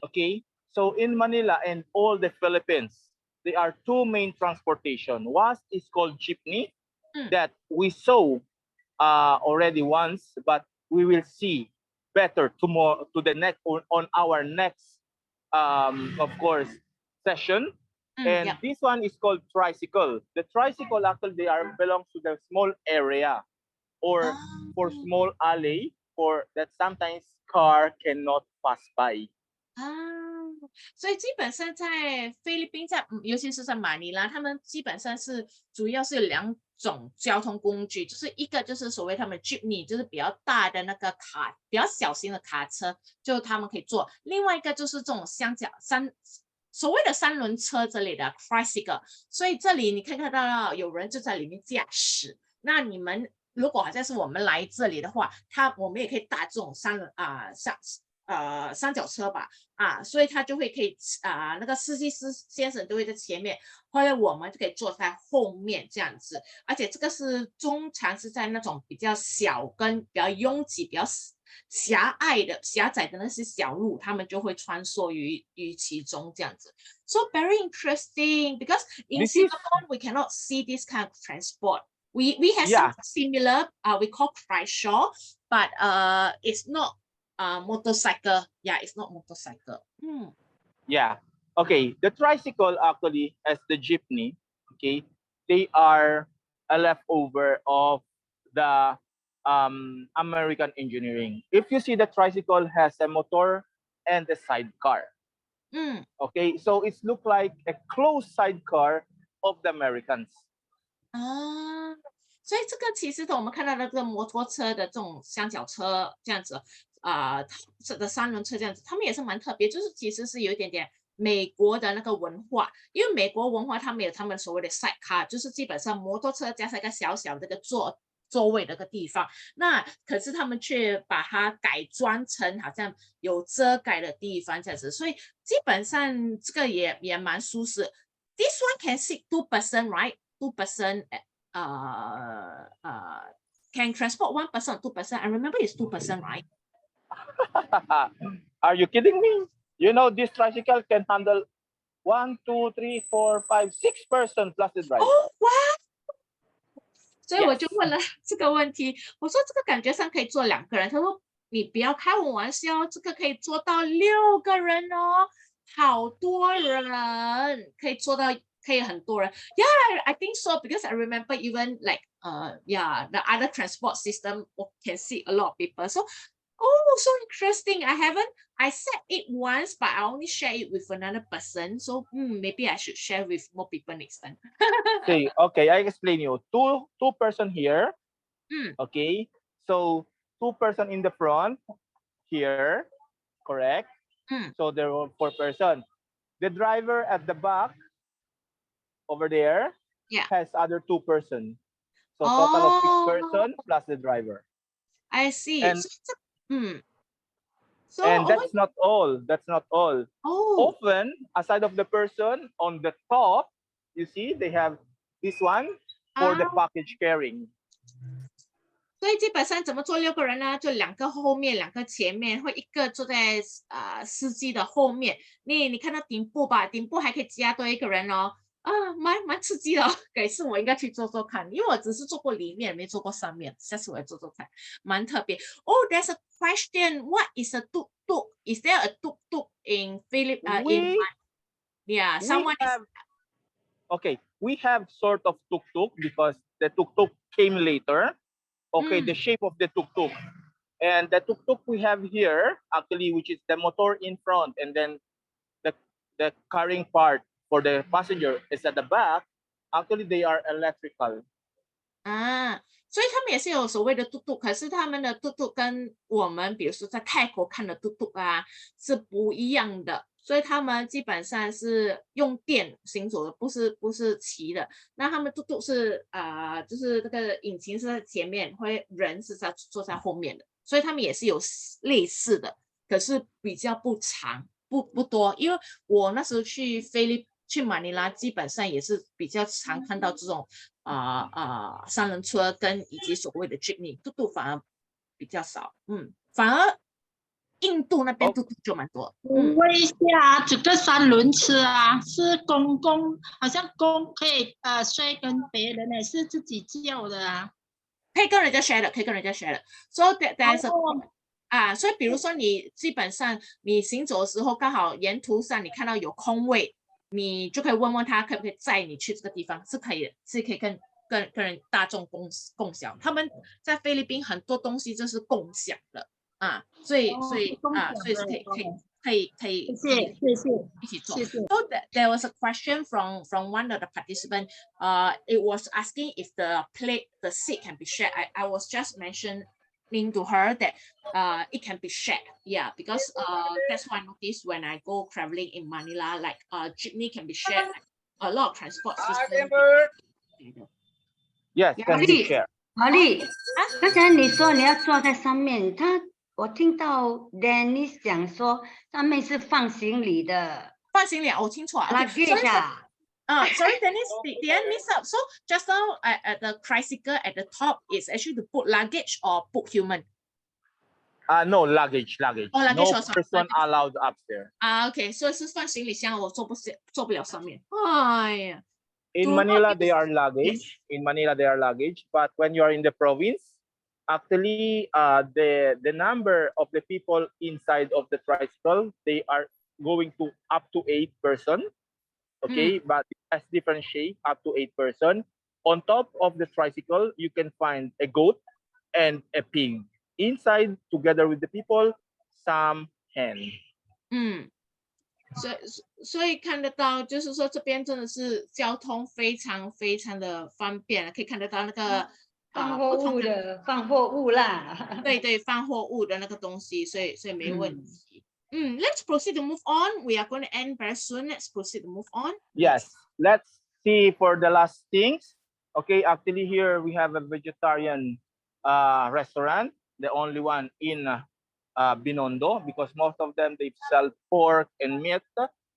Okay, so in Manila and all the Philippines, there are two main transportation. One is called jeepney that we saw already once, but we will see better tomorrow to the next on our next of course session. And this one is called tricycle. The tricycle actually they belongs to the small area or for small alley for that sometimes car cannot pass by. 所以基本上在菲律宾，尤其是在马尼拉，他们基本上是主要是有两种交通工具，就是一个就是所谓他们 jeepney， 就是比较大的那个比较小型的卡车，就他们可以坐；另外一个就是这种所谓的三轮车之类的 tricycle。所以这里你可以看到有人就在里面驾驶。那你们如果好像是我们来这里的话，我们也可以搭这种三脚车吧，所以他就会可以那个司机先生都会在前面，或者我们就可以坐在后面这样子。而且这个是通常是在那种比较小跟比较拥挤、比较狭窄的那些小路，他们就会穿梭于其中这样子。So very interesting because in Singapore we cannot see this kind of transport. We have something similar. We call trishaw, but it's not. Motorcycle. Yeah, it's not motorcycle. Yeah. Okay. The tricycle actually as the jeepney, okay, they are a leftover of the American engineering. If you see the tricycle has a motor and a sidecar. Okay, so it's look like a closed sidecar of the Americans. 所以这个其实我们看到的这个摩托车的这种三脚车这样子。这个三轮车这样子，他们也是蛮特别，就是其实是有一点点美国的那个文化，因为美国文化他们有他们所谓的 sidecar， 就是基本上摩托车加上一个小小的一个座位的一个地方，那可是他们却把它改装成好像有遮盖的地方这样子，所以基本上这个也蛮舒适。This one can sit 2 person, right? 2 person, can transport 1 person, 2 person. I remember it's 2 person, right? Are you kidding me? You know this tricycle can handle 1, 2, 3, 4, 5, 6 person plus the driver. Oh wow! 所以我就问了这个问题，我说这个感觉上可以坐2个人，他说你不要开我玩笑，这个可以坐到6个人哦，好多人可以坐到，可以很多人。Yeah, I think so because I remember even like the other transport system can see a lot of people. So Oh, so interesting. I said it once, but I only share it with another person. So maybe I should share with more people next time. Okay, I explain you. Two person here. Mm. Okay, so 2 person in the front here, correct? Mm. So there were 4 person. The driver at the back over there Yeah. has other 2 person. So total of 6 person Oh, plus the driver. I see. And So, so and over. that's not all. That's not all. Oh. Often, aside of the person on the top, you see they have this one for the package carrying. 所以基本上怎么坐6个人呢？就2个后面，2个前面，或1个坐在司机的后面。你看到顶部吧？顶部还可以加多1个人哦。蛮刺激的。改次我应该去坐坐看，因为我只是坐过里面，没坐过上面。下次我要坐坐看，蛮特别。Oh, there's a question. What is a tuk tuk? Is there a tuk tuk in Yeah, someone have, okay, we have sort of tuk tuk because the tuk tuk came later. Okay, the shape of the tuk tuk. And the tuk tuk we have here, actually, which is the motor in front, and then the carrying part for the passenger is at the back. Actually, they are electrical. 所以他们也是有所谓的嘟嘟，可是他们的嘟嘟跟我们比如说在泰国看的嘟嘟是不一样的，所以他们基本上是用电行走的，不是骑的。那他们嘟嘟是就是那个引擎是在前面，人是坐在后面的，所以他们也是有类似的，可是比较不长，不多。因为我那时候去马尼拉，基本上也是比较常看到这种3轮车以及所谓的 jeepney， 嘟嘟反而比较少。反而印度那边嘟嘟就蛮多。问一下，这个3轮车是公共，好像可以睡跟别人还是自己叫的可以跟人家 share 的，可以跟人家 share 的。So there's a 所以比如说你基本上你行走的时候，刚好沿途上你看到有空位，你就可以问他可不可以载你去这个地方，是可以跟人大众共享。他们在菲律宾很多东西就是共享的所以是可以一起做。So there was a question from one of the participants. It was asking if the seat can be shared. I was just mentioning to her that it can be shared. Yeah, because that's what I noticed when I go traveling in Manila. Like jeepney can be shared. A lot of transport system. Yes, can be shared. 玛丽，刚才你说你要坐在上面，我听到 Dennis 讲说上面是放行李的。放行李我听错luggage sorry, Dennis, did I miss up? So just now at the tricycle at the top is actually to put luggage or put human? No, luggage. Oh, luggage no person allowed up there. Okay, so 是放行李箱，我坐不了上面。哎呀。In Manila, they are luggage. In Manila, they are luggage. But when you are in the province, actually, the number of the people inside of the tricycle, they are going to up to 8 person. Okay, but it has different shape, up to 8 person. On top of the tricycle, you can find a goat and a pig. Inside, together with the people, some hen. 所以看得到，就是说这边真的是交通非常非常的方便，可以看得到那个放货物啦。对，放货物的那个东西，所以没问题。Let's proceed to move on. We are going to end very soon. Let's proceed to move on. Yes, let's see for the last things. Okay, actually here we have a vegetarian restaurant, the only one in Binondo, because most of them they sell pork and meat.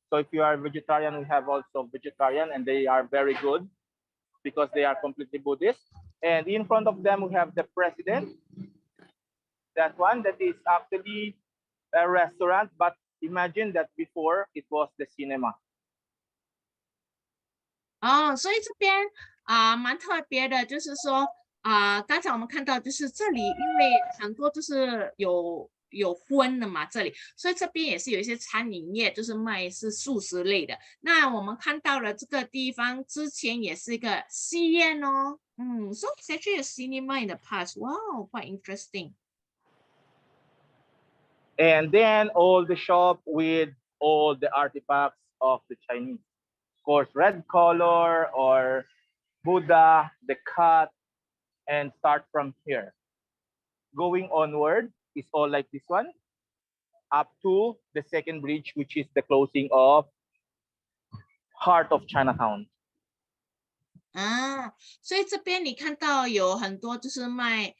So if you are vegetarian, we have also vegetarian, and they are very good because they are completely Buddhist. And in front of them we have the president. That one that is actually a restaurant, but imagine that before it was the cinema. 所以这边蛮特别的，就是说刚才我们看到就是这里，因为很多就是有荤的嘛，这里，所以这边也是有一些餐饮业，就是卖是素食类的。那我们看到了这个地方之前也是一个戏院哦，so it's actually a cinema in the past. Wow, quite interesting. And then all the shop with all the artifacts of the Chinese. Of course, red color or Buddha, the cat, and start from here. Going onward is all like this one, up to the second bridge, which is the closing of heart of Chinatown. 所以这边你看到有很多就是卖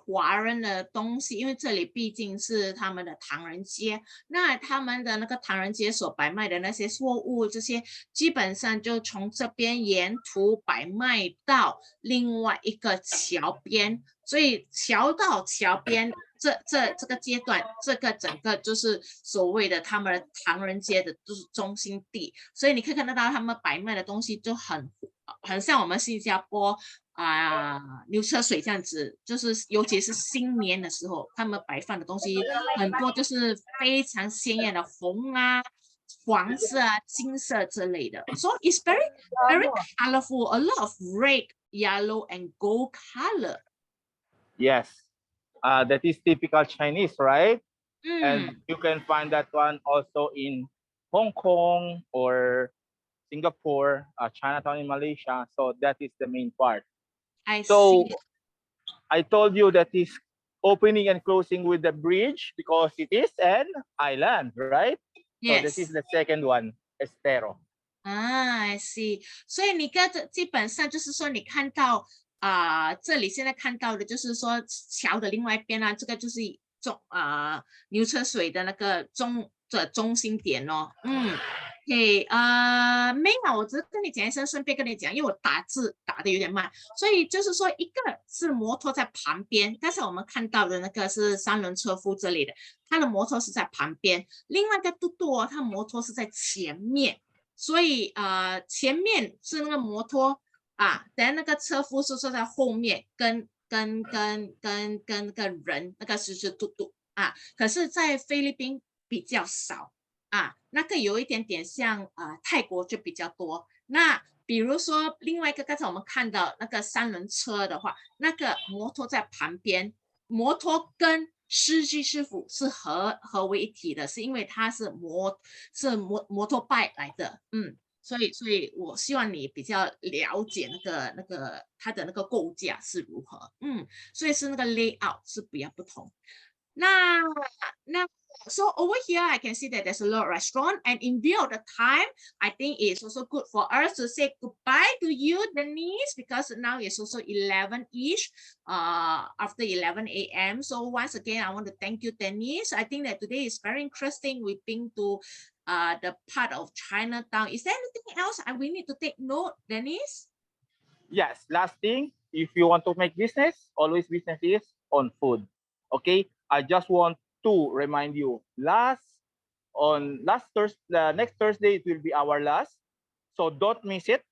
华人的东西，因为这里毕竟是他们的唐人街，那他们的那个唐人街所摆卖的那些货物，这些基本上就从这边沿途摆卖到另外一个桥边，所以桥到桥边这个阶段，这个整个就是所谓的他们唐人街的就是中心地，所以你可以看得到他们摆卖的东西就很像我们新加坡牛车水这样子，就是尤其是新年的时候，他们摆放的东西很多就是非常鲜艳的红黄色金色之类的。So it's very colorful, a lot of red, yellow, and gold color. Yes, that is typical Chinese, right? And you can find that one also in Hong Kong or Singapore, Chinatown in Malaysia. So that is the main part. I see. I told you that is opening and closing with the bridge because it is an island, right? Yes. So this is the second one, Estero. I see. 所以你基本上就是说，你看到这里现在看到的就是说桥的另外一边这个就是牛车水的那个中心点哦。没有，我只是跟你讲一声，顺便跟你讲，因为我打字打的有点慢，所以就是说一个是摩托在旁边，刚才我们看到的那个是三轮车夫这里的，他的摩托是在旁边，另外一个嘟嘟他摩托是在前面，所以前面是那个摩托等那个车夫是坐在后面，跟那个人，那个是嘟嘟可是在菲律宾比较少。那个有一点点像泰国就比较多。那比如说另外一个刚才我们看到那个三轮车的话，那个摩托在旁边，摩托跟司机师傅是合为一体的，是因为他是摩托拜来的。所以我希望你比较了解那个它的那个构架是如何。所以是那个 layout 是比较不同。那So over here, I can see that there's a lot of restaurant, and in view of the time, I think it's also good for us to say goodbye to you, Denise, because now it's also 11-ish, after 11 a.m. So once again, I want to thank you, Denise. I think that today is very interesting. We've been to the part of Chinatown. Is there anything else we need to take note, Denise? Yes, last thing, if you want to make business, always business is on food. Okay, I just want to remind you, next Thursday it will be our last, so don't miss it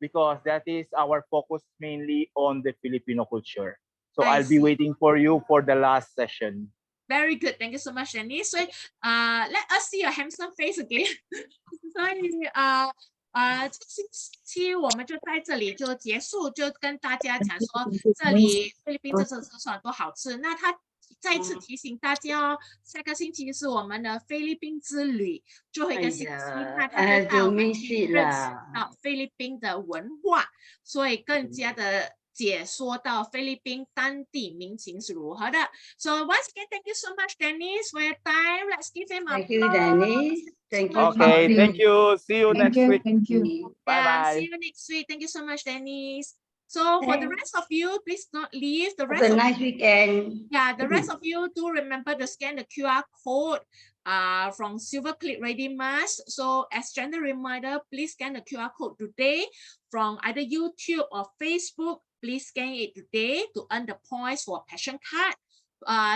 because that is our focus mainly on the Filipino culture. So I'll be waiting for you for the last session. Very good, thank you so much, Denise. 所以let us see your handsome face again. 所以这星期我们就在这里就结束，就跟大家讲说这里菲律宾这次吃很多好吃。那他再次提醒大家哦，下个星期是我们的菲律宾之旅，最后一个星期，那他就带我们去认识到菲律宾的文化，所以更加的解说到菲律宾当地民情是如何的。So once again, thank you so much, Denise, for your time. Let's give him a Thank you, Denise. Thank you. Okay, thank you. See you next week. Thank you. Bye-bye. See you next week. Thank you so much, Denise. So for the rest of you, please don't leave. The rest Have a of nice weekend. Yeah, the rest of you do remember to scan the QR code from Silver Click Ready Mask. So as gentle reminder, please scan the QR code today from either YouTube or Facebook. Please scan it today to earn the points for Passion Card.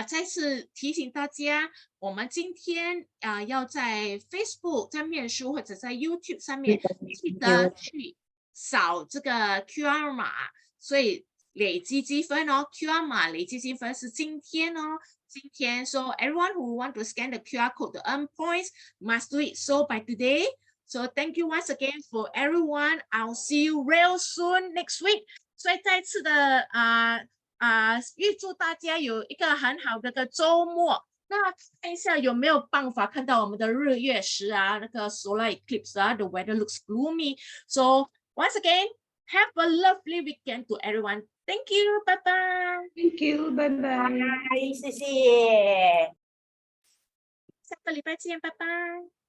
再次提醒大家，我们今天要在 Facebook 在面书或者在 YouTube 上面记得去扫这个 QR 码，所以累积积分哦。QR 码累积积分是今天哦，今天。So everyone who want to scan the QR code to earn points must do it so by today. So thank you once again for everyone. I'll see you real soon next week. 所以再次的预祝大家有一个很好的周末。那看一下有没有办法看到我们的日月食啊，那个 solar eclipse 啊 ，the weather looks gloomy. So once again, have a lovely weekend to everyone. Thank you, bye bye. Thank you，拜拜。谢谢。下个礼拜见，拜拜。